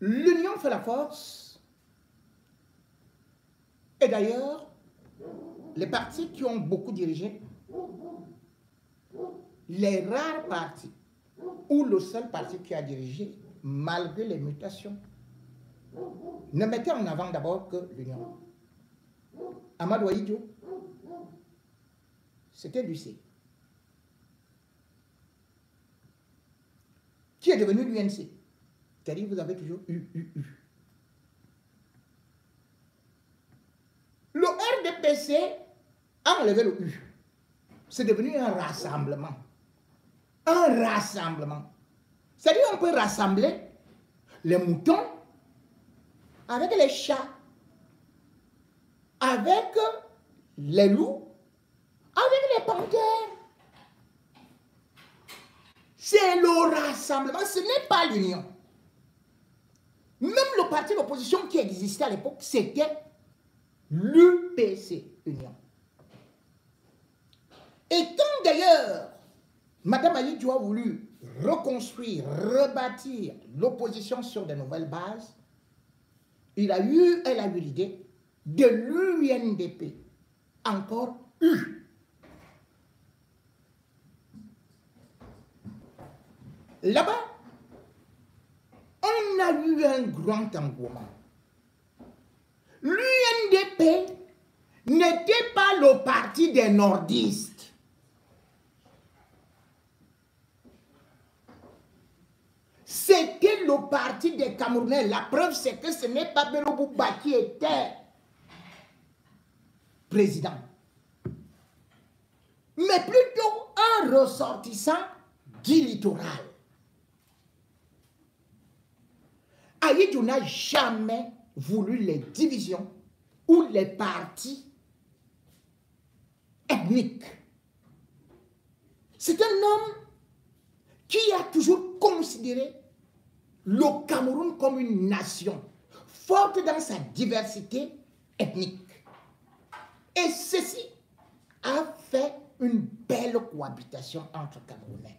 L'union fait la force. Et d'ailleurs, les partis qui ont beaucoup dirigé, les rares partis, ou le seul parti qui a dirigé, malgré les mutations, ne mettait en avant d'abord que l'union. Amadou Ahidjo, c'était l'UC. Qui est devenu l'UNC? C'est-à-dire vous avez toujours eu. Le RDPC a enlevé le U. C'est devenu un rassemblement. Un rassemblement. C'est-à-dire on peut rassembler les moutons avec les chats, avec les loups, avec les panthères. C'est le rassemblement, ce n'est pas l'union. Même le parti d'opposition qui existait à l'époque, c'était l'UPC, Union. Et quand d'ailleurs, Mme Ahidjo a voulu reconstruire, rebâtir l'opposition sur de nouvelles bases, elle a eu l'idée de l'UNDP, encore U. Là-bas, on a eu un grand engouement. L'UNDP n'était pas le parti des nordistes. C'était le parti des Camerounais. La preuve, c'est que ce n'est pas Bello Bouba qui était président, mais plutôt un ressortissant du littoral. Ahidjo n'a jamais voulu les divisions ou les partis ethniques. C'est un homme qui a toujours considéré le Cameroun comme une nation forte dans sa diversité ethnique. Et ceci a fait une belle cohabitation entre Camerounais.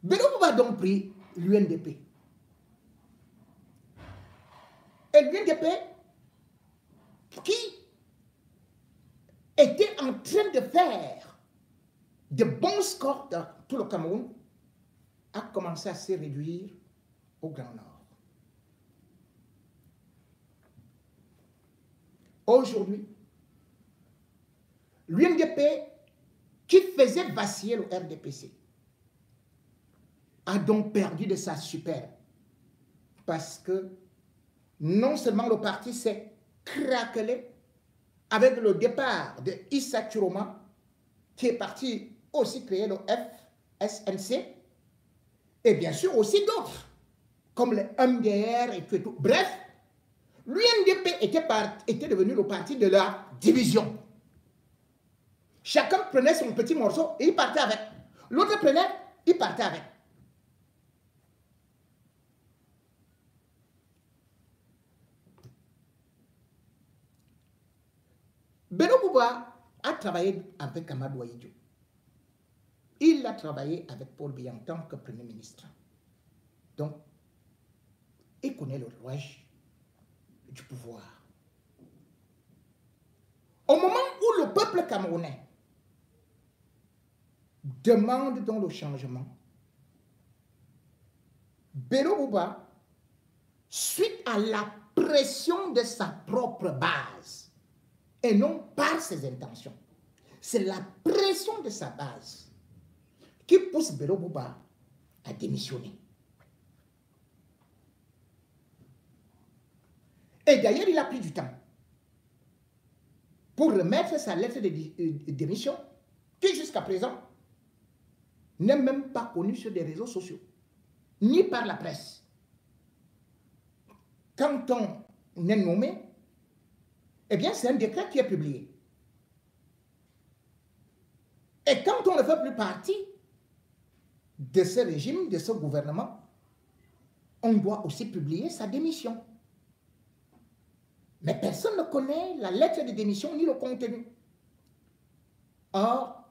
Bello Bouba a donc pris l'UNDP. Et l'UNDP qui était en train de faire de bons scores dans tout le Cameroun a commencé à se réduire au Grand Nord. Aujourd'hui, l'UNDP qui faisait vaciller le RDPC a donc perdu de sa superbe parce que non seulement le parti s'est craquelé avec le départ de Issa Turoma qui est parti aussi créer le FSNC et bien sûr aussi d'autres comme le MDR et tout. Bref, l'UNDP était devenu le parti de la division. Chacun prenait son petit morceau et il partait avec. L'autre prenait, il partait avec. Bello Bouba a travaillé avec Amadou Ahidjo. Il a travaillé avec Paul Biya en tant que Premier ministre. Donc, il connaît le rouage du pouvoir. Au moment où le peuple camerounais demande donc le changement, Bello Bouba, suite à la pression de sa propre base, et non par ses intentions, c'est la pression de sa base qui pousse Bello Bouba à démissionner. Et d'ailleurs, il a pris du temps pour remettre sa lettre de démission, qui jusqu'à présent n'est même pas connue sur des réseaux sociaux, ni par la presse. Quand on est nommé, eh bien, c'est un décret qui est publié. Et quand on ne fait plus partie de ce régime, de ce gouvernement, on doit aussi publier sa démission. Mais personne ne connaît la lettre de démission ni le contenu. Or,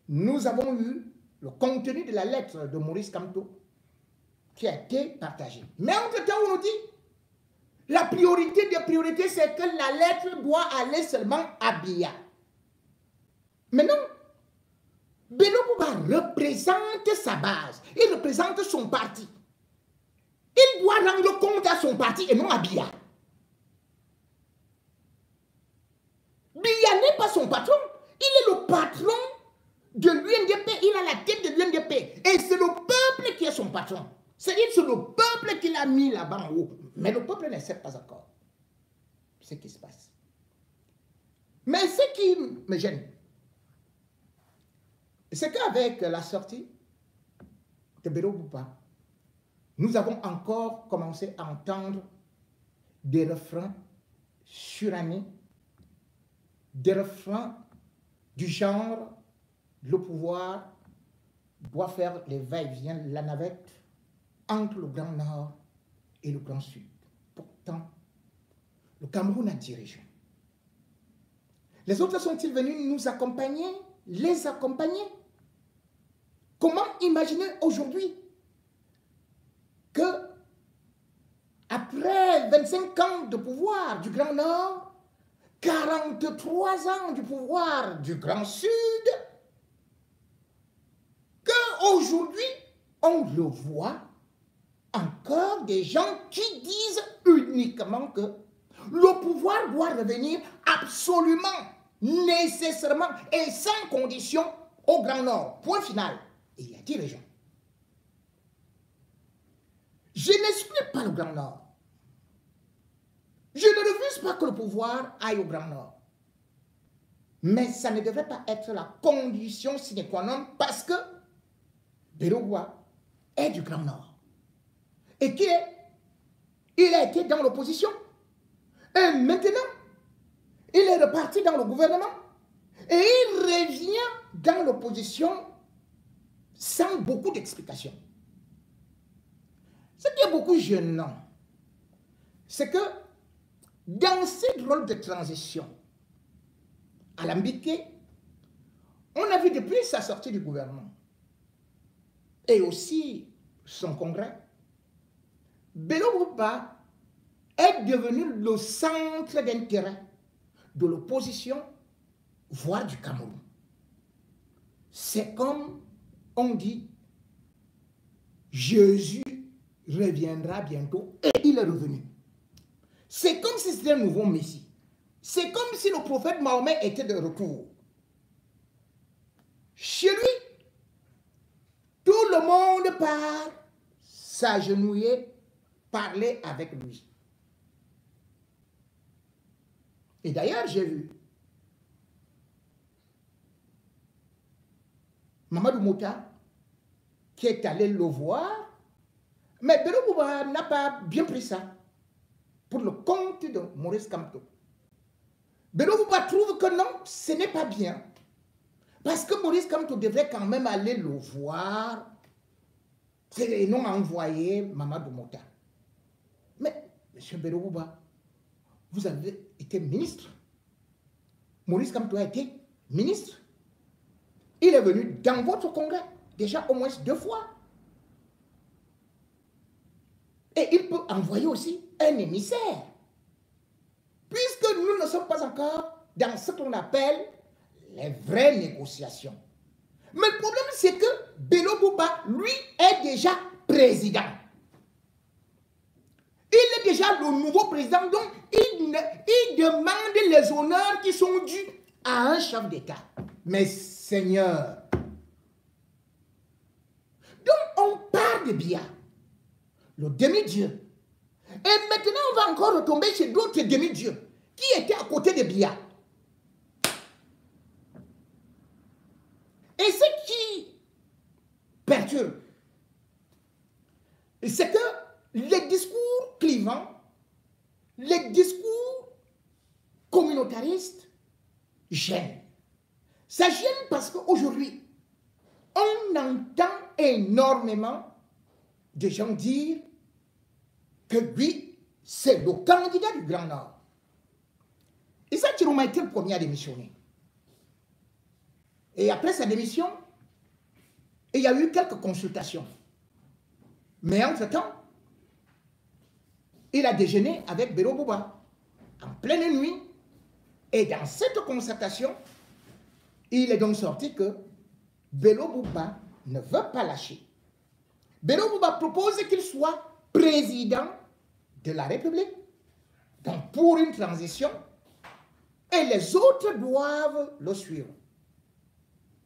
nous avons eu le contenu de la lettre de Maurice Kamto qui a été partagé. Mais entre-temps, on nous dit, la priorité des priorités, c'est que la lettre doit aller seulement à Biya. Mais non, Bello Bouba représente sa base, il représente son parti. Il doit rendre compte à son parti et non à Biya. Biya n'est pas son patron, il est le patron de l'UNDP, il a la tête de l'UNDP. Et c'est le peuple qui est son patron. C'est-à-dire que c'est le peuple qui l'a mis là-bas en haut. Mais le peuple ne sait pas encore ce qui se passe. Mais ce qui me gêne, c'est qu'avec la sortie de Bello Bouba, nous avons encore commencé à entendre des refrains surannés, des refrains du genre le pouvoir doit faire les va-et-vient, la navette entre le Grand Nord et le Grand Sud. Pourtant, le Cameroun a 10 régions. Les autres sont-ils venus nous accompagner, les accompagner? Comment imaginer aujourd'hui que après 25 ans de pouvoir du Grand Nord, 43 ans du pouvoir du Grand Sud, qu'aujourd'hui, on le voit encore des gens qui disent uniquement que le pouvoir doit revenir absolument, nécessairement et sans condition au Grand Nord. Point final. Et il y a 10 régions. Je n'exclus pas le Grand Nord. Je ne refuse pas que le pouvoir aille au Grand Nord. Mais ça ne devrait pas être la condition sine qua non parce que Bello Bouba est du Grand Nord. Et il a été dans l'opposition. Et maintenant, il est reparti dans le gouvernement. Et il revient dans l'opposition sans beaucoup d'explications. Ce qui est beaucoup gênant, c'est que dans ces rôles de transition, alambiqué, on a vu depuis sa sortie du gouvernement et aussi son congrès, Bello Bouba est devenu le centre d'intérêt de l'opposition, voire du Cameroun. C'est comme on dit, Jésus reviendra bientôt et il est revenu. C'est comme si c'était un nouveau Messie. C'est comme si le prophète Mahomet était de retour. Chez lui, tout le monde part s'agenouiller, parler avec lui. Et d'ailleurs, j'ai vu Mamadou Mouta qui est allé le voir, mais Bello Bouba n'a pas bien pris ça pour le compte de Maurice Kamto. Bello Bouba trouve que non, ce n'est pas bien. Parce que Maurice Kamto devrait quand même aller le voir et non envoyer Mamadou Mouta. Mais, M. Bello Bouba, vous avez été ministre. Maurice Kamto a été ministre. Il est venu dans votre congrès, déjà au moins 2 fois. Et il peut envoyer aussi un émissaire. Puisque nous ne sommes pas encore dans ce qu'on appelle les vraies négociations. Mais le problème, c'est que Bello Bouba, lui, est déjà président. Il est déjà le nouveau président, donc il demande les honneurs qui sont dus à un chef d'État. Mais Seigneur, donc on parle de Biya, le demi-dieu. Et maintenant, on va encore retomber chez d'autres demi-dieux qui étaient à côté de Biya. Et ce qui perturbe, c'est que les discours clivants, les discours communautaristes gênent. Ça gêne parce qu'aujourd'hui, on entend énormément de gens dire que lui, c'est le candidat du Grand Nord. Issa Chiroma était le premier à démissionner. Et après sa démission, il y a eu quelques consultations. Mais entre-temps, il a déjeuné avec Bello Bouba en pleine nuit. Et dans cette concertation, il est donc sorti que Bello Bouba ne veut pas lâcher. Bello Bouba propose qu'il soit président de la République. Donc pour une transition, et les autres doivent le suivre.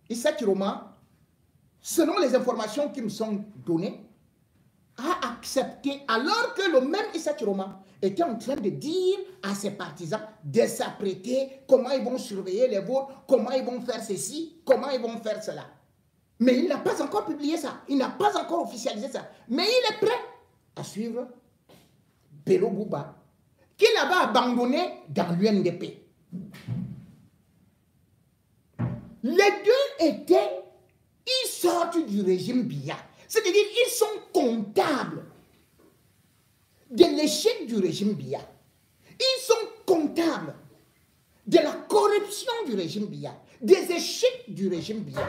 Issa Chiroma, selon les informations qui me sont données, a accepté, alors que le même Issa Chiroma était en train de dire à ses partisans de s'apprêter, comment ils vont surveiller les votes, comment ils vont faire ceci, comment ils vont faire cela. Mais il n'a pas encore publié ça, il n'a pas encore officialisé ça. Mais il est prêt à suivre Bello Bouba, qu'il avait abandonné dans l'UNDP. Les deux étaient, ils sortent du régime Biya. C'est-à-dire, ils sont comptables de l'échec du régime Biya. Ils sont comptables de la corruption du régime Biya, des échecs du régime Biya.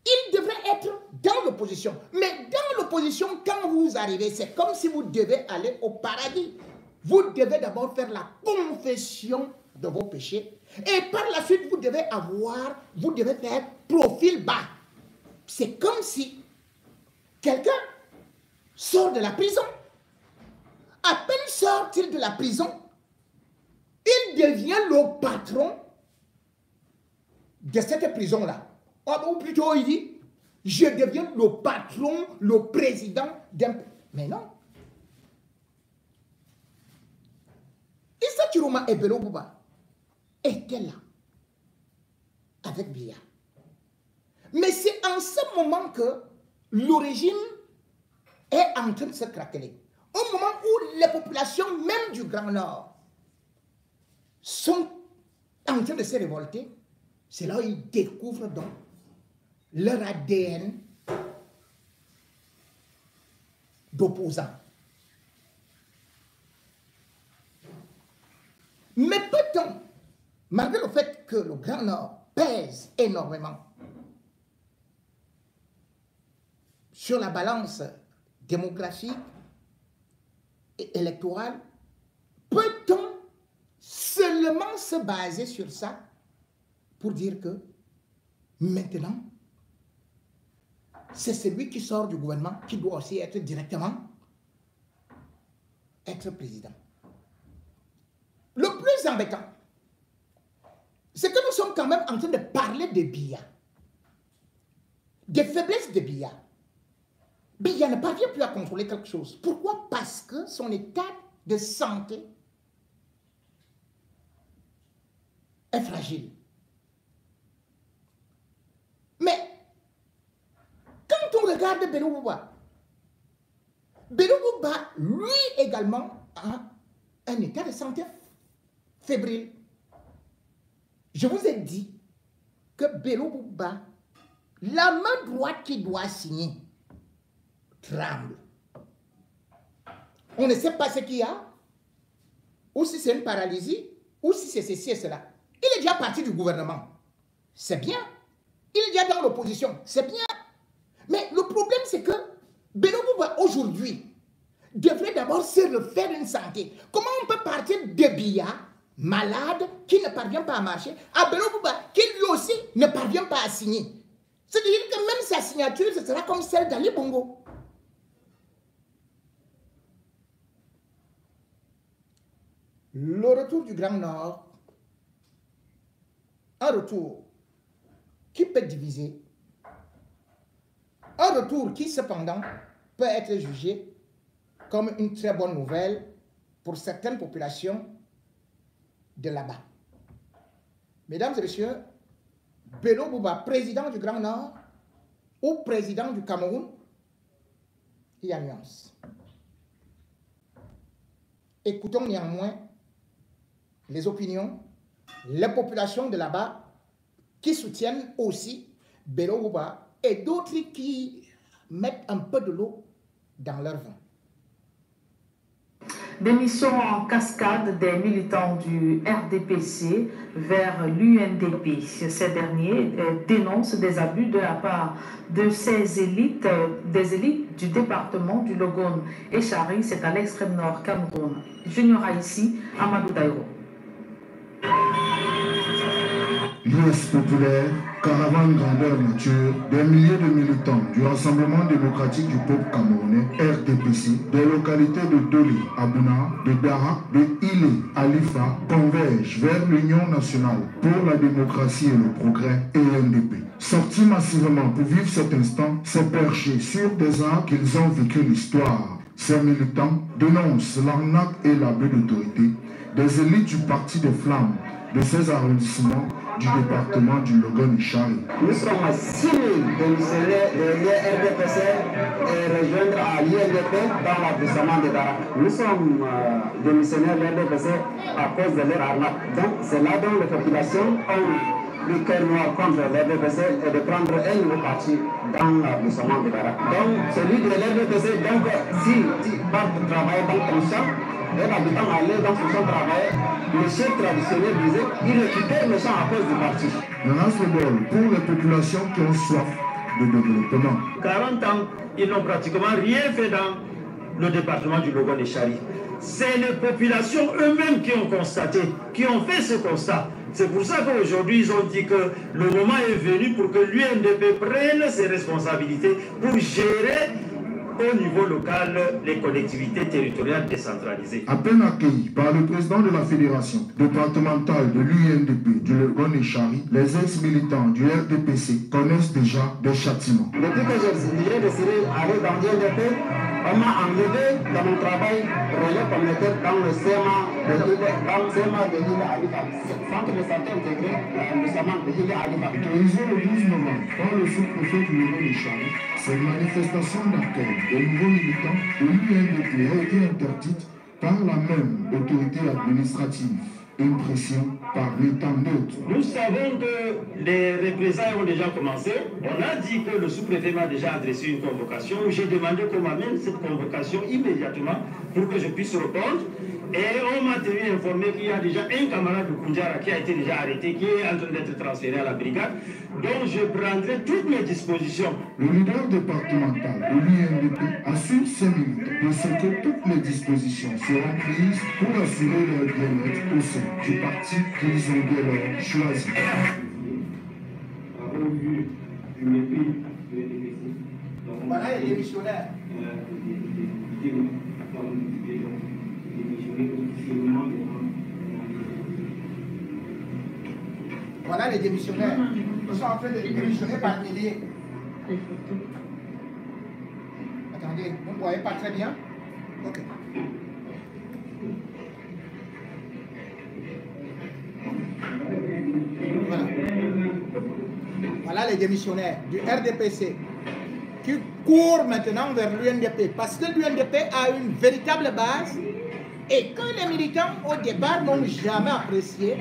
Ils devraient être dans l'opposition. Mais dans l'opposition, quand vous arrivez, c'est comme si vous devez aller au paradis. Vous devez d'abord faire la confession de vos péchés. Et par la suite, vous devez faire profil bas. C'est comme si quelqu'un sort de la prison. À peine sort-il de la prison, il devient le patron de cette prison-là. Ou plutôt, il dit, je deviens le patron, le président d'un... Mais non. Issa Chiroma et Bello Bouba étaient là, avec Biya. Mais c'est en ce moment que le régime est en train de se craqueler. Au moment où les populations, même du Grand Nord, sont en train de se révolter, c'est là où ils découvrent donc leur ADN d'opposants. Mais peut-on, malgré le fait que le Grand Nord pèse énormément sur la balance démographique et électorale, peut-on seulement se baser sur ça pour dire que maintenant, c'est celui qui sort du gouvernement qui doit aussi être directement président? Le plus embêtant, c'est que nous sommes quand même en train de parler de Biya, des faiblesses de Biya. Biya ne parvient plus à contrôler quelque chose. Pourquoi? Parce que son état de santé est fragile. Mais quand on regarde Bello Bouba, lui également, a un état de santé fébrile. Je vous ai dit que Bello Bouba, la main droite qui doit signer, tremble. On ne sait pas ce qu'il y a, ou si c'est une paralysie, ou si c'est ceci et cela. Il est déjà parti du gouvernement. C'est bien. Il est déjà dans l'opposition. C'est bien. Mais le problème, c'est que Bello Bouba, aujourd'hui, devrait d'abord se refaire une santé. Comment on peut partir de Biya, malade, qui ne parvient pas à marcher, à Bello Bouba, qui lui aussi ne parvient pas à signer? C'est-à-dire que même sa signature, ce sera comme celle d'Ali Bongo. Le retour du Grand Nord, un retour qui peut diviser, un retour qui cependant peut être jugé comme une très bonne nouvelle pour certaines populations de là-bas. Mesdames et messieurs, Bello Bouba, président du Grand Nord ou président du Cameroun, il y a nuance. Écoutons néanmoins les opinions, les populations de là-bas qui soutiennent aussi Bello Bouba et d'autres qui mettent un peu de l'eau dans leur vin. Démission en cascade des militants du RDPC vers l'UNDP. Ces derniers dénoncent des abus de la part de ces élites, des élites du département du Logone et Chari, c'est à l'extrême nord Cameroun. Junior ici, Amadou Daïro. L'US populaire, caravane grandeur nature, des milliers de militants du Rassemblement démocratique du peuple camerounais, RDPC, des localités de Doli, Abouna, de Dara, de Ilé, Alifa, convergent vers l'Union nationale pour la démocratie et le progrès, ENDP. Sortis massivement pour vivre cet instant, c'est perché sur des arts qu'ils ont vécu l'histoire. Ces militants dénoncent l'arnaque et l'abus d'autorité des élites du Parti des Flammes, de ces arrondissements du département du Logone et Chari. Nous sommes à 6 000 démissionnaires de l'RDPC et rejoindre à l'INDP dans l'arrondissement de Dara. Nous sommes démissionnaires de l'RDPC à cause de leur arnaque. Donc c'est là dont les populations ont le cœur noir contre l'RDPC et de prendre un nouveau parti dans l'arrondissement de Dara. Donc celui de l'RDPC, donc si tu pars pour travailler dans ton champ, un habitant allait dans son champ travailler, le chef traditionnel disait qu'il est quitté le champ à cause du parti. Menace le bol pour les populations qui ont soif de développement. 40 ans, ils n'ont pratiquement rien fait dans le département du Logone et Chari. C'est les populations eux-mêmes qui ont constaté, qui ont fait ce constat. C'est pour ça qu'aujourd'hui, ils ont dit que le moment est venu pour que l'UNDP prenne ses responsabilités pour gérer au niveau local les collectivités territoriales décentralisées. À peine accueillis par le président de la fédération départementale de l'UNDP du Logone et Chari, les ex-militants du RDPC connaissent déjà des châtiments. Depuis que j'ai décidé d'aller dans l'UNDP, on m'a enlevé dans mon travail relais communautaire dans le CMA de l'île Alifa, centre de santé intégré de l'île Alifa. Autorisé le 12 novembre par le sous-préfet du Logone et Chari, cette manifestation d'accueil des nouveaux militants de l'UNDP a été interdite par la même autorité administrative. Une pression par l'État neutre. Nous savons que les représailles ont déjà commencé. On a dit que le sous-préfet m'a déjà adressé une convocation. J'ai demandé qu'on m'amène cette convocation immédiatement pour que je puisse répondre. Et on m'a tenu informé qu'il y a déjà un camarade de Koundjara qui a été déjà arrêté, qui est en train d'être transféré à la brigade. Donc je prendrai toutes mes dispositions. Le leader départemental de l'UNDP assure ses militants de ce que toutes les dispositions seront prises pour assurer leur bien-être au sein du parti qu'ils ont dès lors choisi. Voilà les démissionnaires. Voilà les démissionnaires. Ils sont en train de démissionner par milliers. Attendez, vous ne voyez pas très bien? Ok. Voilà. Voilà les démissionnaires du RDPC qui courent maintenant vers l'UNDP parce que l'UNDP a une véritable base et que les militants au départ n'ont jamais apprécié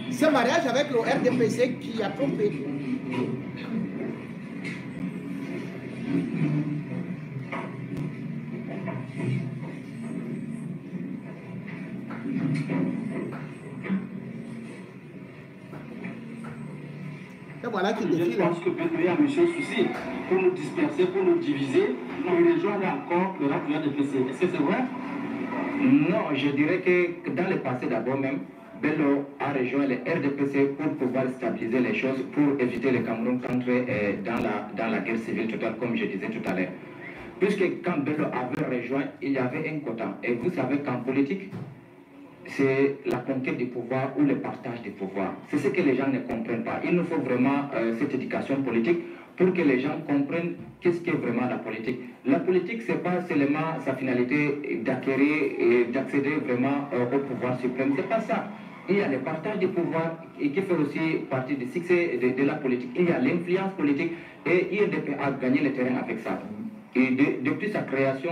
ce mariage avec le RDPC qui a trompé. Et voilà qui défile. Je pense que peut-être il y a un souci pour nous disperser, pour nous diviser, pour rejoindre encore le RDPC. Est-ce que c'est vrai? Non, je dirais que dans le passé d'abord même, Bello a rejoint le RDPC pour pouvoir stabiliser les choses, pour éviter le Cameroun d'entrer dans la guerre civile totale, comme je disais tout à l'heure. Puisque quand Bello avait rejoint, il y avait un quota. Et vous savez qu'en politique, c'est la conquête du pouvoir ou le partage du pouvoir. C'est ce que les gens ne comprennent pas. Il nous faut vraiment cette éducation politique pour que les gens comprennent qu'est-ce qu'est vraiment la politique. La politique, ce n'est pas seulement sa finalité d'acquérir et d'accéder vraiment au pouvoir suprême. Ce n'est pas ça. Il y a le partage du pouvoir et qui fait aussi partie du succès de la politique. Il y a l'influence politique et INDP a gagné le terrain avec ça. Et depuis sa création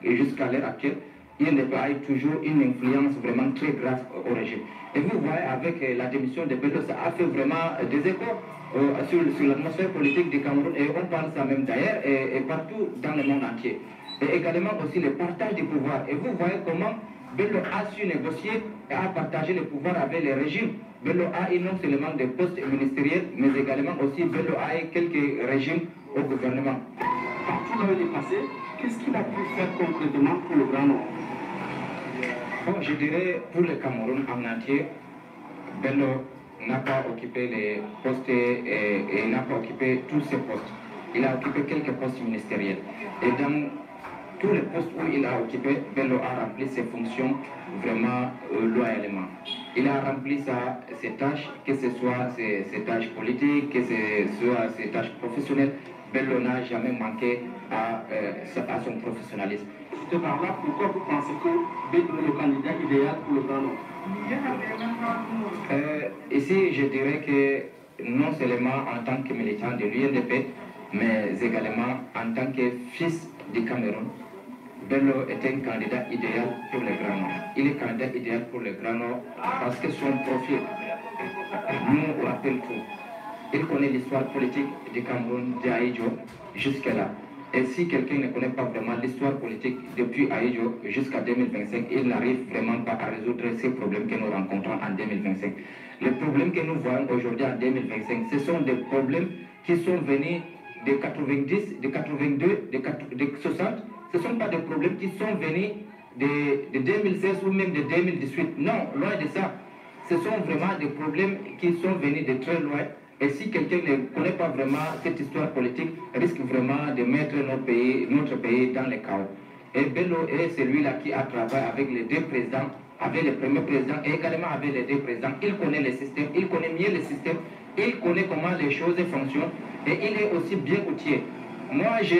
jusqu'à l'heure actuelle, INDP a eu toujours une influence vraiment très grave au régime. Et vous voyez, avec la démission de Bello, ça a fait vraiment des échos sur l'atmosphère politique du Cameroun. Et on parle ça même d'ailleurs et partout dans le monde entier. et également aussi le partage du pouvoir. Et vous voyez comment Bello a su négocier et a partagé le pouvoir avec les régimes. Bello a eu non seulement des postes ministériels, mais également aussi Bello a eu quelques régimes au gouvernement. Partout là où il est passé, qu'est-ce qu'il a pu faire concrètement pour le Grand Nord? Bon, je dirais pour le Cameroun en entier, Bello n'a pas occupé les postes et n'a pas occupé tous ces postes. Il a occupé quelques postes ministériels. Et dans tous les postes où il a occupé, Bello a rempli ses fonctions vraiment loyalement. Il a rempli ses tâches, que ce soit ses tâches politiques, que ce soit ses tâches professionnelles. Bello n'a jamais manqué à son professionnalisme. De par là, pourquoi vous pensez que Bello est le candidat idéal pour le Grand Nord? Ici, je dirais que non seulement en tant que militant de l'UNDP, mais également en tant que fils du Cameroun, Bello est un candidat idéal pour le Grand Nord. Il est candidat idéal pour le Grand Nord parce que son profil nous rappelle tout. Il connaît l'histoire politique du Cameroun, d'Aïdjo, jusque-là. Et si quelqu'un ne connaît pas vraiment l'histoire politique depuis Aïdjo jusqu'à 2025, il n'arrive vraiment pas à résoudre ces problèmes que nous rencontrons en 2025. Les problèmes que nous voyons aujourd'hui en 2025, ce sont des problèmes qui sont venus de 90, de 82, de 60. Ce ne sont pas des problèmes qui sont venus de 2016 ou même de 2018. Non, loin de ça. Ce sont vraiment des problèmes qui sont venus de très loin. Et si quelqu'un ne connaît pas vraiment cette histoire politique, risque vraiment de mettre notre pays dans le chaos. Et Bello est celui-là qui a travaillé avec les deux présidents, avec le premier président et également avec les deux présidents. Il connaît le système, il connaît mieux le système, il connaît comment les choses fonctionnent et il est aussi bien outillé. Moi, je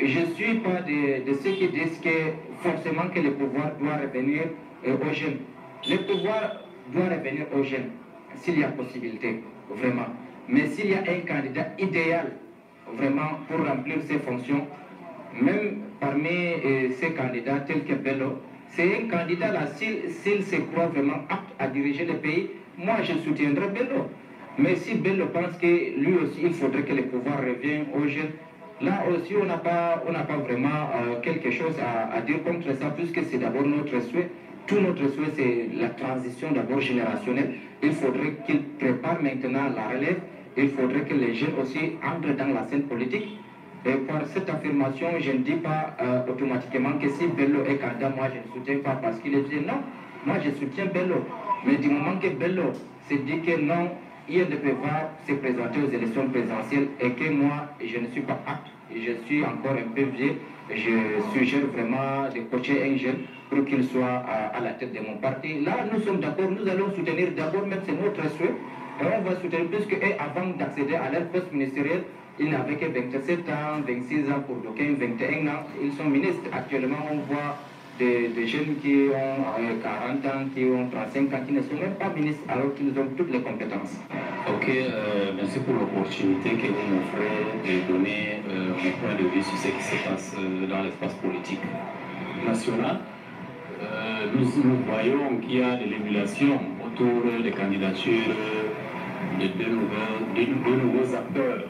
ne suis pas de ceux qui disent que forcément que le pouvoir doit revenir aux jeunes. Le pouvoir doit revenir aux jeunes s'il y a possibilité. Vraiment. Mais s'il y a un candidat idéal vraiment pour remplir ses fonctions, même parmi ces candidats tels que Bello, c'est un candidat là, s'il se croit vraiment apte à diriger le pays, moi je soutiendrai Bello. Mais si Bello pense que lui aussi il faudrait que le pouvoir revienne aux jeunes, là aussi on n'a pas vraiment quelque chose à dire contre ça, puisque c'est d'abord notre souhait. Tout notre souhait, c'est la transition d'abord générationnelle. Il faudrait qu'il prépare maintenant la relève. Il faudrait que les jeunes aussi entrent dans la scène politique. Et par cette affirmation, je ne dis pas automatiquement que si Bello est candidat, moi je ne soutiens pas parce qu'il est jeune. Non, moi je soutiens Bello. Mais du moment que Bello se dit que non, il ne peut pas se présenter aux élections présidentielles et que moi je ne suis pas apte, je suis encore un peu vieux, je suggère vraiment de coacher un jeune pour qu'il soit à la tête de mon parti. Là, nous sommes d'accord, nous allons soutenir d'abord, même c'est notre souhait, et on va soutenir puisque avant d'accéder à leur poste ministériel, ils n'avaient que 27 ans, 26 ans pour d'aucuns, 21 ans, ils sont ministres. Actuellement, on voit des jeunes qui ont 40 ans, qui ont 35 ans, qui ne sont même pas ministres alors qu'ils ont toutes les compétences. Ok, merci pour l'opportunité que vous m'offrez de donner mon point de vue sur ce qui se passe dans l'espace politique national. Nous voyons qu'il y a de l'émulation autour des candidatures de deux nouveaux acteurs.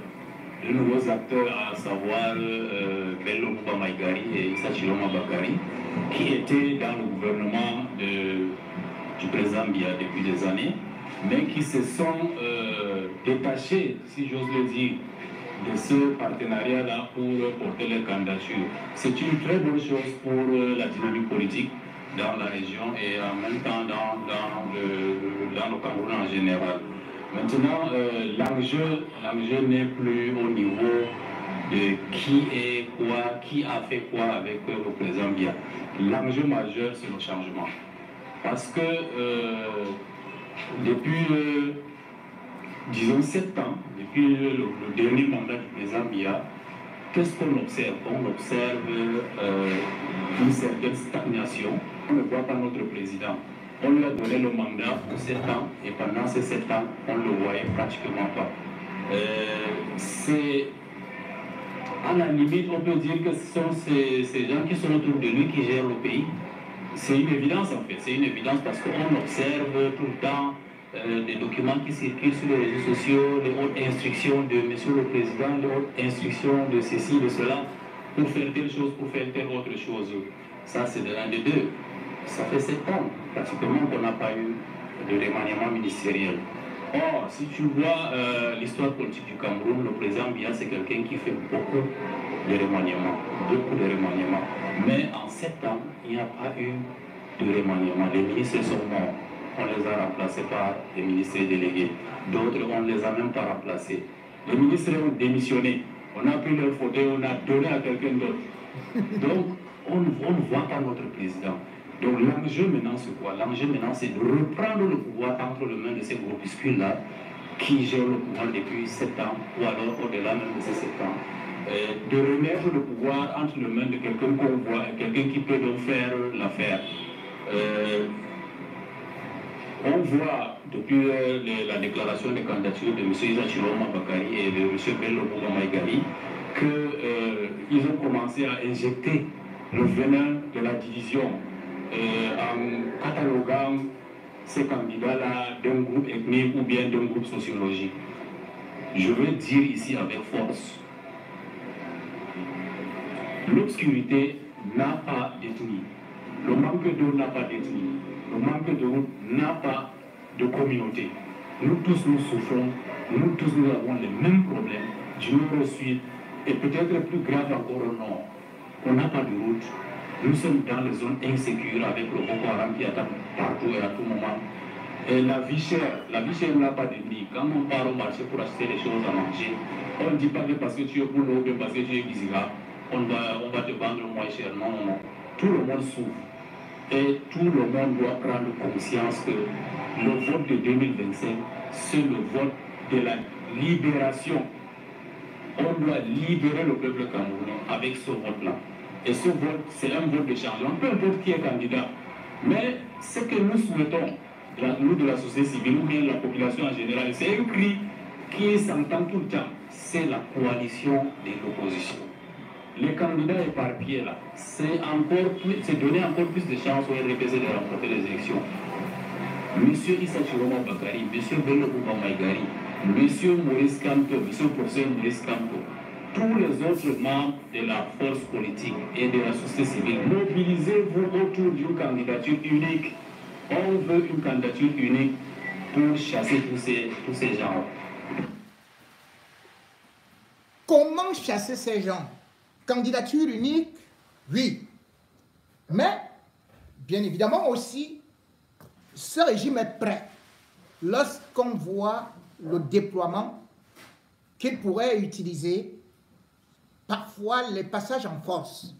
De nouveaux acteurs, à savoir Bello Maïgari et Issa Chiloma Bakari, qui étaient dans le gouvernement du président Biya depuis des années, mais qui se sont détachés, si j'ose le dire, de ce partenariat-là pour porter leur candidature. C'est une très bonne chose pour la dynamique politique dans la région et en même temps dans le Cameroun en général. Maintenant, l'enjeu n'est plus au niveau de qui est quoi, qui a fait quoi avec le président Biya. L'enjeu majeur, c'est le changement. Parce que depuis, disons, 7 ans, depuis le dernier mandat du président Biya, qu'est-ce qu'on observe? On observe une certaine stagnation. On ne voit pas notre président. On lui a donné le mandat pour 7 ans et pendant ces 7 ans, on ne le voyait pratiquement pas. C'est à la limite, on peut dire que ce sont ces gens qui sont autour de lui qui gèrent le pays. C'est une évidence en fait, c'est une évidence parce qu'on observe tout le temps des documents qui circulent sur les réseaux sociaux, les hautes instructions de Monsieur le Président, les hautes instructions de ceci, de cela. pour faire telle chose, pour faire telle autre chose. Ça, c'est de l'un des deux. Ça fait 7 ans, pratiquement, qu'on n'a pas eu de remaniement ministériel. Or, si tu vois l'histoire politique du Cameroun, le président Biya, c'est quelqu'un qui fait beaucoup de remaniements. Mais en 7 ans, il n'y a pas eu de remaniement. Les ministres sont morts. On les a remplacés par des ministres délégués. D'autres, on ne les a même pas remplacés. Les ministres ont démissionné. On a pris leur fauteuil, on a donné à quelqu'un d'autre. Donc, on ne voit pas notre président. Donc l'enjeu maintenant c'est quoi? L'enjeu maintenant c'est de reprendre le pouvoir entre les mains de ces groupuscules-là qui gèrent le pouvoir depuis 7 ans ou alors au-delà même de ces 7 ans. De remettre le pouvoir entre les mains de quelqu'un qu'on voit, quelqu'un qui peut donc faire l'affaire. On voit depuis la déclaration de candidature de M. Issa Chiroma Bakary et de M. Bello Bouba Maïgari qu'ils ont commencé à injecter le venin de la division en cataloguant ces candidats-là d'un groupe ethnique ou bien d'un groupe sociologique. Je veux dire ici avec force, l'obscurité n'a pas détruit, le manque d'eau n'a pas détruit, le manque d'eau n'a pas de communauté. Nous tous nous souffrons, nous tous nous avons les mêmes problèmes du nord au sud et peut-être plus grave encore au nord. On n'a pas de route. Nous sommes dans les zones insécures avec le Boko Haram qui attaque partout et à tout moment. Et la vie chère n'a pas de prix. Quand on part au marché pour acheter des choses à manger, on ne dit pas que parce que tu es boulot ou parce que tu es Giziga, on va te vendre moins cher. Non, non, non. Tout le monde souffre. Et tout le monde doit prendre conscience que le vote de 2025, c'est le vote de la libération. On doit libérer le peuple camerounais avec ce vote-là. Et ce vote, c'est un vote de changement, peu importe qui est candidat. Mais ce que nous souhaitons, nous de la société civile ou bien la population en général, c'est un cri qui s'entend tout le temps. C'est la coalition de l'opposition. Les candidats éparpillés là, c'est donner encore plus de chances au RDPC de remporter les élections. Monsieur Issa Chiroma Bakary, Monsieur Bello Bouba Maïgari, Monsieur Maurice Kamto, Monsieur Professeur Maurice Kamto, tous les autres membres de la force politique et de la société civile, mobilisez-vous autour d'une candidature unique. On veut une candidature unique pour chasser tous ces gens. Comment chasser ces gens? Candidature unique, oui. Mais, bien évidemment aussi, ce régime est prêt lorsqu'on voit le déploiement qu'il pourrait utiliser, parfois les passages en force.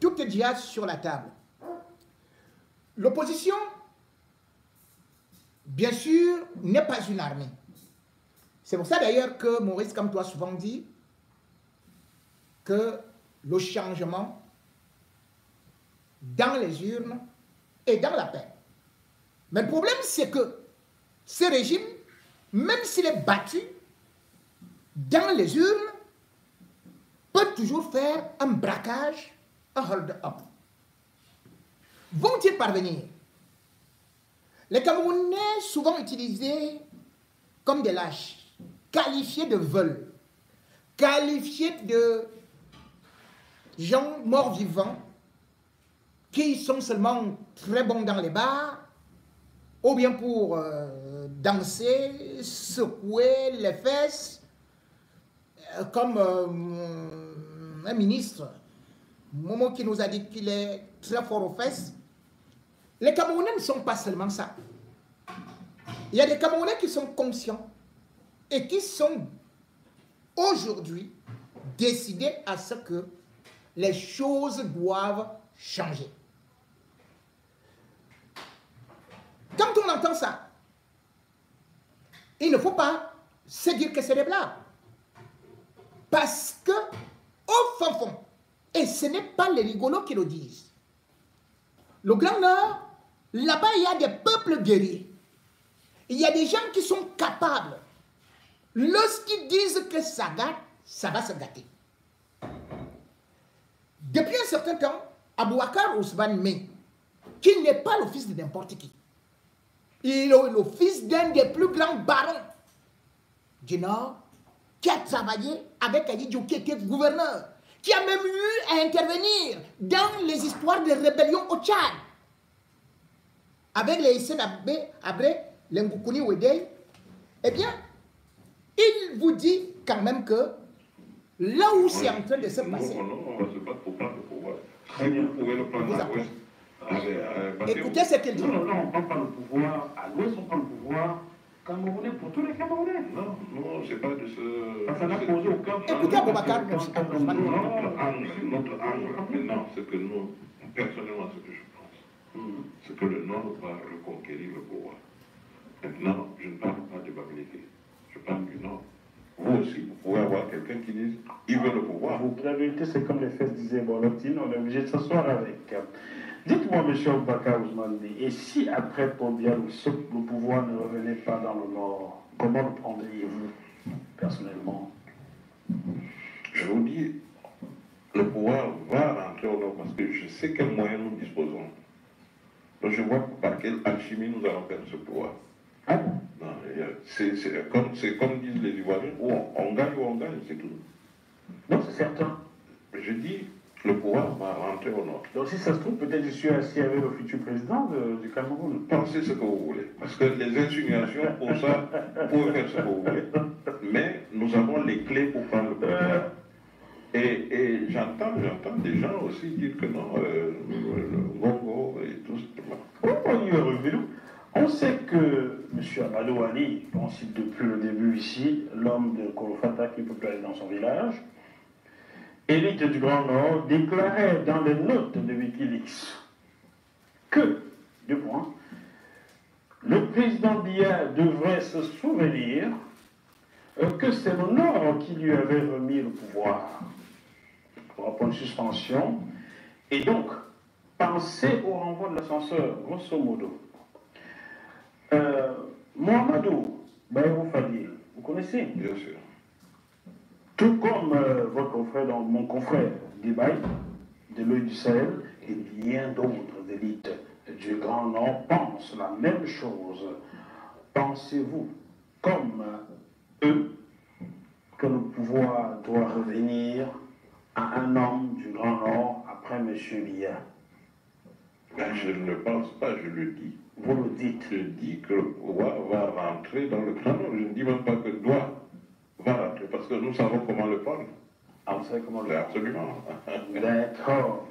Tout est déjà sur la table. L'opposition, bien sûr, n'est pas une armée. C'est pour ça d'ailleurs que Maurice Kamto a souvent dit que le changement dans les urnes est dans la paix. Mais le problème, c'est que ce régime, même s'il est battu dans les urnes, peut toujours faire un braquage, un hold-up. Vont-ils parvenir? Les Camerounais, souvent utilisés comme des lâches, qualifiés de veuls, qualifiés de gens morts-vivants, qui sont seulement très bons dans les bars, ou bien pour danser, secouer les fesses, comme un ministre, Momo, qui nous a dit qu'il est très fort aux fesses. Les Camerounais ne sont pas seulement ça. Il y a des Camerounais qui sont conscients et qui sont aujourd'hui décidés à ce que les choses doivent changer. Quand on entend ça, il ne faut pas se dire que c'est des blagues. Parce que, au fond, et ce n'est pas les rigolos qui le disent, le Grand Nord, là-bas, il y a des peuples guerriers. Il y a des gens qui sont capables. Lorsqu'ils disent que ça gâte, ça va se gâter. Depuis un certain temps, Abouakar Ousmane Mey, qui n'est pas le fils de n'importe qui, il est le fils d'un des plus grands barons du Nord, qui a travaillé avec Ali Diou, qui était gouverneur, qui a même eu à intervenir dans les histoires de rébellion au Tchad. Avec les Hissène Abré, les Ngoukouni Wedei, eh bien, il vous dit quand même que là où c'est en train de se passer. Non, on va se battre pour prendre le pouvoir. Si vous pouvez le prendre à l'ouest, écoutez ce qu'il dit. Non, on ne prend pas le pouvoir à l'ouest, on prend le pouvoir camerounais pour tous les Camerounais. Non, c'est pas de ce. Ça n'a posé aucun problème. Écoutez Aboubacar. Notre angle, maintenant, c'est que nous, personnellement, ce que je pense, c'est que le Nord va reconquérir le pouvoir. Maintenant, je ne parle pas de Bamileke, je parle du Nord. Vous aussi, vous pouvez avoir quelqu'un qui dit il veut le pouvoir. La vérité, c'est comme les fesses disaient Bolotine, on est obligé de s'asseoir avec. Dites-moi, M. Bakar Ousmane, et si après Paul Bialoussou, le pouvoir ne revenait pas dans le Nord, comment le prendriez-vous, personnellement? Je vous dis, le pouvoir va rentrer au Nord parce que je sais quels moyens nous disposons. Donc je vois par quelle alchimie nous allons faire ce pouvoir. Ah bon? C'est comme disent les Ivoiriens, on gagne ou on gagne, c'est tout. Non, c'est certain. Je dis, le pouvoir va rentrer au Nord. Donc si ça se trouve, peut-être je suis assis avec le futur président du Cameroun. Pensez ce que vous voulez. Parce que les insinuations, pour ça, vous pouvez faire ce que vous voulez. Mais nous avons les clés pour prendre le pouvoir. Et j'entends des gens aussi dire que non, le Congo et tout ça. On sait que M. Amadou Ali, on cite depuis le début ici, l'homme de Kolofata qui peut plus aller dans son village, élite du Grand Nord, déclarait dans les notes de Wikileaks que, le président Biya devrait se souvenir que c'est le Nord qui lui avait remis le pouvoir pour une suspension, et donc penser au renvoi de l'ascenseur, grosso modo. Mohamedou Bayrou Fadil, vous connaissez? Bien sûr. Tout comme votre confrère, donc mon confrère Dibaï, de l'œil du Sahel, et bien d'autres élites du Grand Nord pensent la même chose. Pensez-vous, comme eux, que le pouvoir doit revenir à un homme du Grand Nord après M. Biya? Je ne pense pas, je le dis. Vous le dites. Je dis que le pouvoir va rentrer dans le Grand Nord. Je ne dis même pas que doit va rentrer, parce que nous savons comment le prendre. Ah, vous savez comment le prendre? Absolument. D'accord.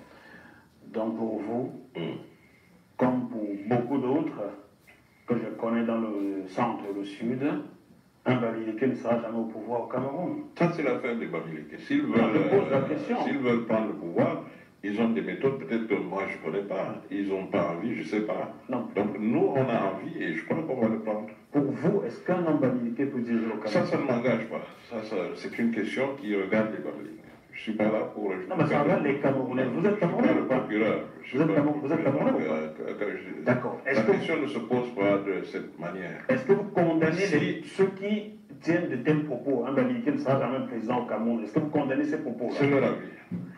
Donc pour vous, comme pour beaucoup d'autres que je connais dans le centre et le sud, un Bamileke ne sera jamais au pouvoir au Cameroun. Ça, c'est l'affaire des Bamileke. S'ils veulent prendre le pouvoir, ils ont des méthodes peut-être que moi je ne connais pas. Ils n'ont pas envie, je ne sais pas. Non. Donc nous, on a envie et je crois qu'on va le prendre. Pour vous, est-ce qu'un homme Bamileke peut diriger le Cameroun? Ça ne m'engage pas. C'est une question qui regarde les Bamileke. Je ne suis pas là pour... Non, mais ça regarde les Camerounais. Vous êtes Camerounais ou pas? Vous êtes Camerounais ou pas? D'accord. La question ne se pose pas de cette manière. Est-ce que vous condamnez ceux qui tiennent de tels propos? Un Bamileke ne sera jamais président au Cameroun. Est-ce que vous condamnez ces propos-là? C'est leur avis.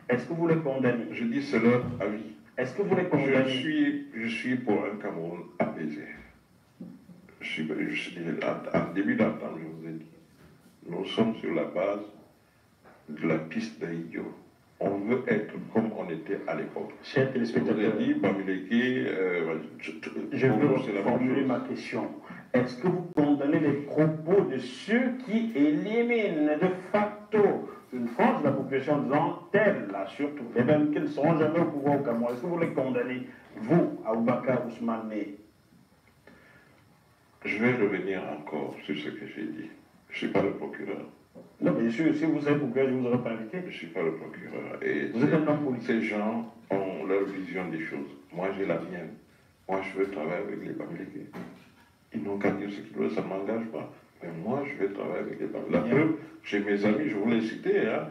Est-ce que vous les condamnez? Je dis c'est leur avis. Est-ce que vous les condamnez? Je suis pour un Cameroun apaisé. En début d'entente, je vous ai dit, nous sommes sur la base de la piste d'Aïdio. On veut être comme on était à l'époque. Chers téléspectateurs, je vous ai dit, Bamileke, je veux formuler ma question. Est-ce que vous condamnez les propos de ceux qui éliminent de facto une frange de la population disant telle, là surtout, les Bamileke ne seront jamais au pouvoir au Cameroun? Est-ce que vous les condamnez, vous, Aboubacar Ousmane? Je vais revenir encore sur ce que j'ai dit. Je ne suis pas le procureur. Non, bien sûr, si vous êtes procureur, je ne vous aurais pas invité. Je ne suis pas le procureur. Et vous êtes un homme politique. Ces gens ont leur vision des choses. Moi, j'ai la mienne. Moi, je veux travailler avec les Bamileke. Ils n'ont qu'à dire ce qu'ils veulent, ça ne m'engage pas. Mais moi, je vais travailler avec les Bamileke. La preuve, chez mes amis, je vous l'ai cité, hein,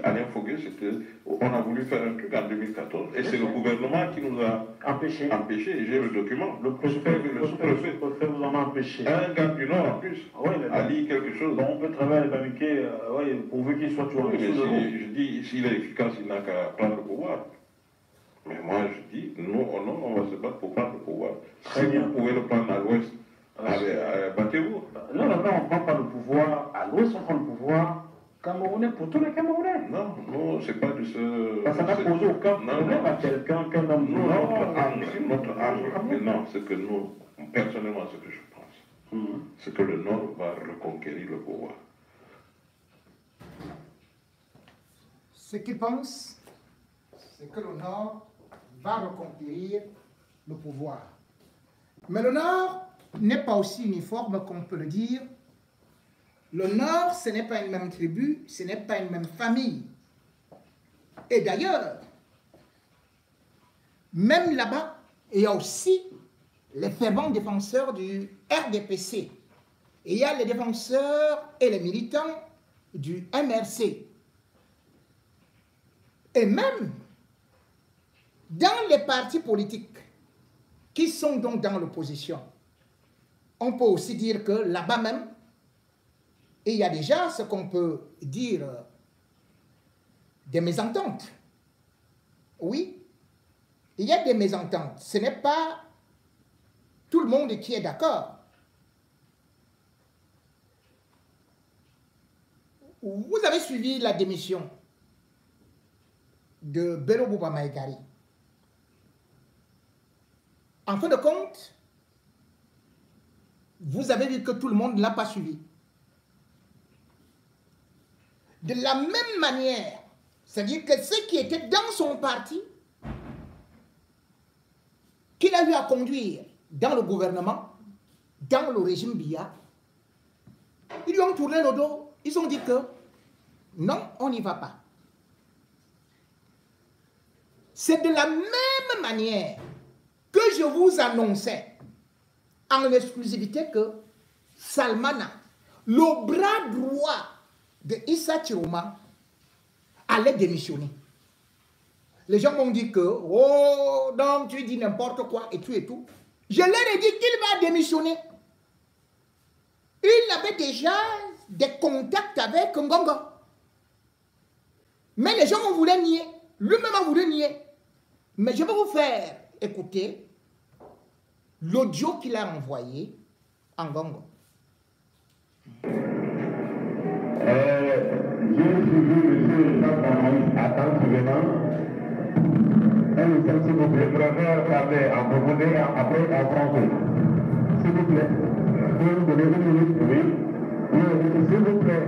Alain Foguet, on a voulu faire un truc en 2014. Et c'est le gouvernement qui nous a empêché. Et j'ai le document. Le sous-préfet vous en a empêché. Un gars du Nord en plus. Oui, a dit quelque chose. Bon, on peut travailler avec Bamileke, pourvu qu'il soit toujours en dessous de vous. Je dis, s'il est efficace, il n'a qu'à prendre le pouvoir. Mais moi, je dis, nous, on va se battre pour prendre le pouvoir. Si vous pouvez le prendre à l'ouest, battez-vous. Non, on ne prend pas le pouvoir à l'ouest, on prend le pouvoir Camerounais pour tous les Camerounais. Non, non, c'est pas de ce... Ça n'a posé aucun problème à quelqu'un qu'un homme du Nord. Notre âge, maintenant, c'est que nous, personnellement, ce que je pense, c'est que le Nord va reconquérir le pouvoir. Ce qu'il pense, c'est que le Nord va reconquérir le pouvoir. Mais le Nord n'est pas aussi uniforme qu'on peut le dire. Le Nord, ce n'est pas une même tribu, ce n'est pas une même famille. Et d'ailleurs, même là-bas, il y a aussi les fervents défenseurs du RDPC. Et il y a les défenseurs et les militants du MRC. Et même dans les partis politiques qui sont donc dans l'opposition, on peut aussi dire que là-bas même, il y a déjà ce qu'on peut dire des mésententes. Oui, il y a des mésententes. Ce n'est pas tout le monde qui est d'accord. Vous avez suivi la démission de Bello Bouba Maïgari. En fin de compte, vous avez vu que tout le monde ne l'a pas suivi. De la même manière, c'est-à-dire que ceux qui étaient dans son parti, qu'il a eu à conduire dans le gouvernement, dans le régime Biya, ils lui ont tourné le dos. Ils ont dit que non, on n'y va pas. C'est de la même manière que je vous annonçais en exclusivité que Salmana, le bras droit de Issa Chiroma, allait démissionner. Les gens m'ont dit que, oh, donc tu dis n'importe quoi et tout et tout. Je leur ai dit qu'il va démissionner. Il avait déjà des contacts avec Ngongo. Mais les gens ont voulu nier. Lui-même a voulu nier. Mais je vais vous faire écouter l'audio qu'il a envoyé en Ngongo. J'ai suivi M. Jean-Marie attentivement. S'il vous plaît, je préfère parler en profondeur après en français. S'il vous plaît, vous me donnez une minute, oui. S'il vous plaît,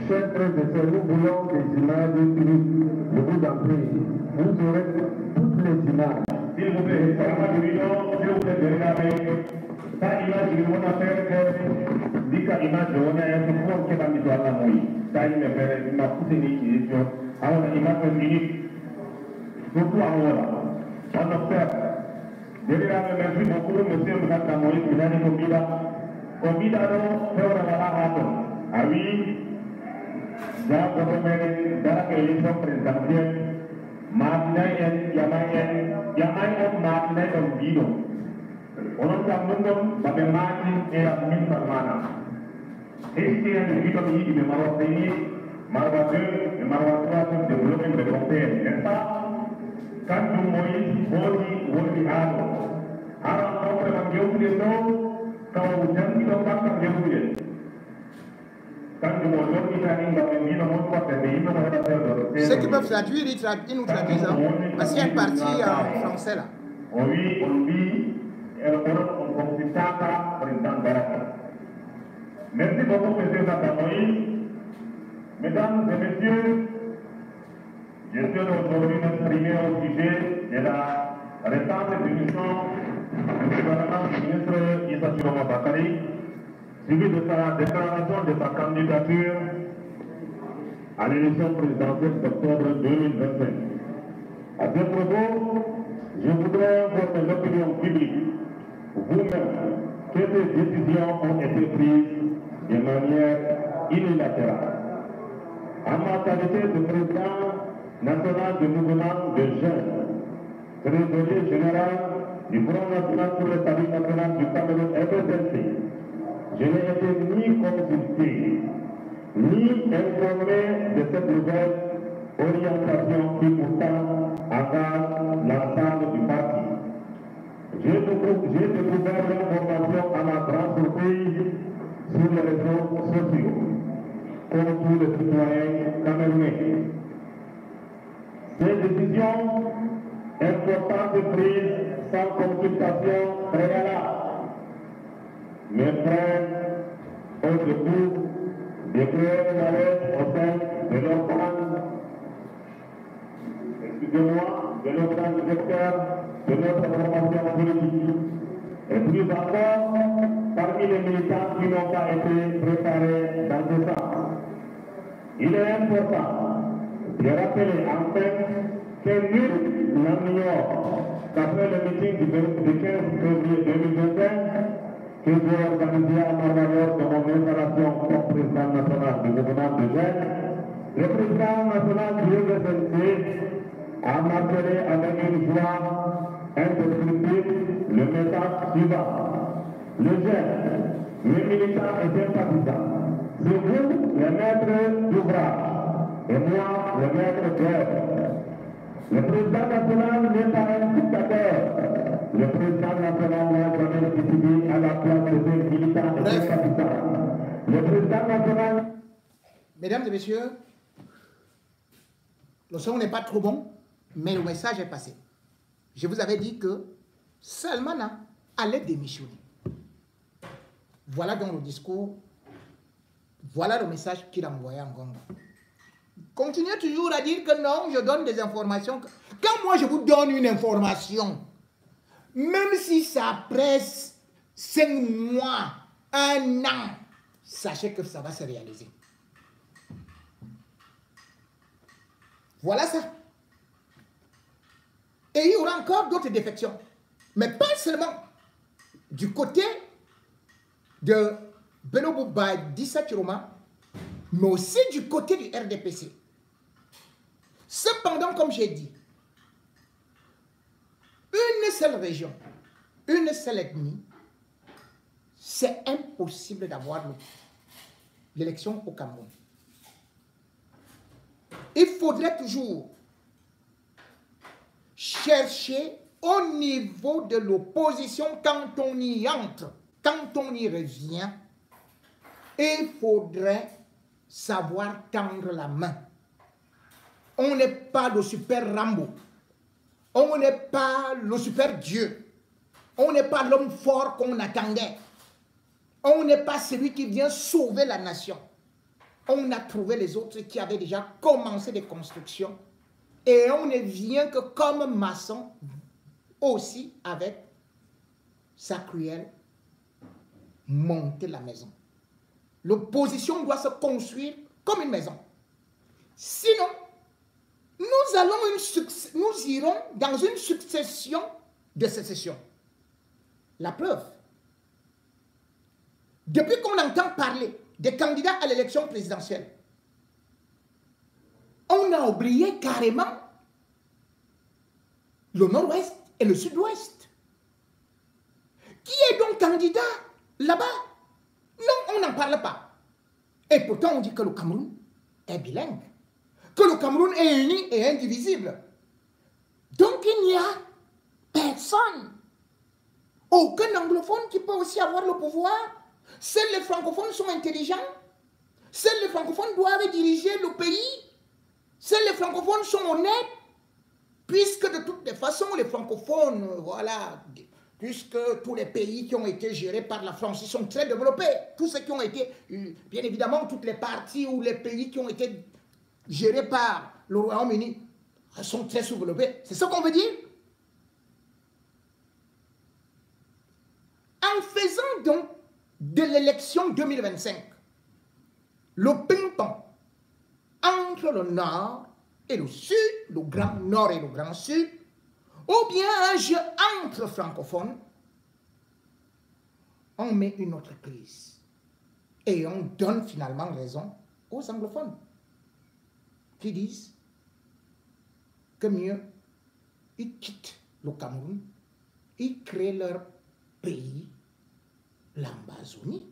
chers frères et sœurs, nous voulons des images uniques. Je vous en prie, vous aurez toutes les images. S'il vous plaît, s'il vous plaît, regardez. Ta image de mon affaire que dika image de mon affaire que pour que ta mise à la mouille. Ta image ma poussée ni alors image unique. Surtout en voilà. On observe. Derrière la merci beaucoup monsieur Moussa Moïse qui a dit Kobida no Théora Valahato. Ah oui. J'ai proposé dans l'élection présidentielle. Martinaïen, Yamaïen, Martinaïen, Bido. On a mungkin bagaimana era min permana. Este yang kita ini di Marwah ini, Marwah itu, Marwah itu development development. Entah kan Moïse bodi ado. Arab kau memang jauh dia tahu kau jangan kita pakar jauh dia. Kan Moïse kita ini bagaimana mau buat ini mau ada. Ceux qui peuvent traduire, ils nous traduisent. Parce qu'il y a une partie en français là. Oui, on vit. Orang mengkonsultasi perintah darat. Merci beaucoup, M. Sakamoï. Mesdames et messieurs, je suis aujourd'hui m'exprimer au sujet de la récente démission du gouvernement du ministre Issa Chiroma Bakari, suivi de sa déclaration de sa candidature à l'élection présidentielle d'octobre 2025. À ce propos, je voudrais informer l'opinion publique vous-même que ces décisions ont été prises de manière unilatérale. En ma qualité de président national du mouvement de jeunes, trésorier général du Front national pour le salut national du Cameroun FSLC, je n'ai été ni consulté, ni informé de cette nouvelle orientation qui pourtant engage l'ensemble du parti. J'ai découvert l'information à ma grande surprise sur les réseaux sociaux. pour tous les citoyens camerounais. Ces décisions importantes prises sans consultation préalable me prennent au secours des créer l'aide au sein de leur plan, excusez-moi, de leur plan directeur de notre formation politique. Et plus encore, parmi les militants qui n'ont pas été préparés dans ce sens. Il est important de rappeler enfin que nul n'ignore qu'après le meeting du 15 février 2021, que j'ai organisé à Marmalotte de mon installation comme président national du mouvement de jeunes, le président national du USNC a martelé avec une voix indescriptible le message suivant. Les jeunes, les militants et sympathisants, c'est vous les maîtres d'ouvrage et moi le maître d'œuvre. Le président national n'est pas un dictateur. Le président national n'a jamais décidé à la place de ces militants et sympathisants. Le président national... Mesdames et messieurs, le son n'est pas trop bon, mais le message est passé. Je vous avais dit que Salmana allait démissionner. Voilà donc le discours, voilà le message qu'il a envoyé en Congo. Continuez toujours à dire que non, je donne des informations. Quand moi je vous donne une information, même si ça presse 5 mois, 1 an, sachez que ça va se réaliser. Voilà ça. Et il y aura encore d'autres défections. Mais pas seulement du côté de Bello Bouba Dissa Chiroma, mais aussi du côté du RDPC. Cependant, comme j'ai dit, une seule région, une seule ethnie, c'est impossible d'avoir l'élection au Cameroun. Il faudrait toujours chercher au niveau de l'opposition quand on y entre, quand on y revient, il faudrait savoir tendre la main. On n'est pas le super Rambo, on n'est pas le super Dieu, on n'est pas l'homme fort qu'on attendait, on n'est pas celui qui vient sauver la nation. On a trouvé les autres qui avaient déjà commencé des constructions et on ne vient que comme maçon aussi avec sa cruelle monter la maison. L'opposition doit se construire comme une maison. Sinon, nous irons dans une succession de sécessions. La preuve, depuis qu'on entend parler des candidats à l'élection présidentielle, on a oublié carrément le nord-ouest et le sud-ouest. Qui est donc candidat là-bas? Non, on n'en parle pas. Et pourtant, on dit que le Cameroun est bilingue, que le Cameroun est uni et indivisible. Donc, il n'y a personne, aucun anglophone qui peut aussi avoir le pouvoir. Seuls les francophones sont intelligents. Seuls les francophones doivent diriger le pays. Seuls les francophones sont honnêtes. Puisque de toutes les façons, les francophones, voilà, puisque tous les pays qui ont été gérés par la France, ils sont très développés. Tous ceux qui ont été, bien évidemment, toutes les parties ou les pays qui ont été gérés par le Royaume-Uni sont très sous-développés. C'est ce qu'on veut dire. En faisant donc de l'élection 2025 le ping-pong entre le nord et le sud, le grand nord et le grand sud, ou bien un jeu entre francophones, on met une autre crise et on donne finalement raison aux anglophones qui disent que mieux ils quittent le Cameroun, ils créent leur pays, l'Ambazonie.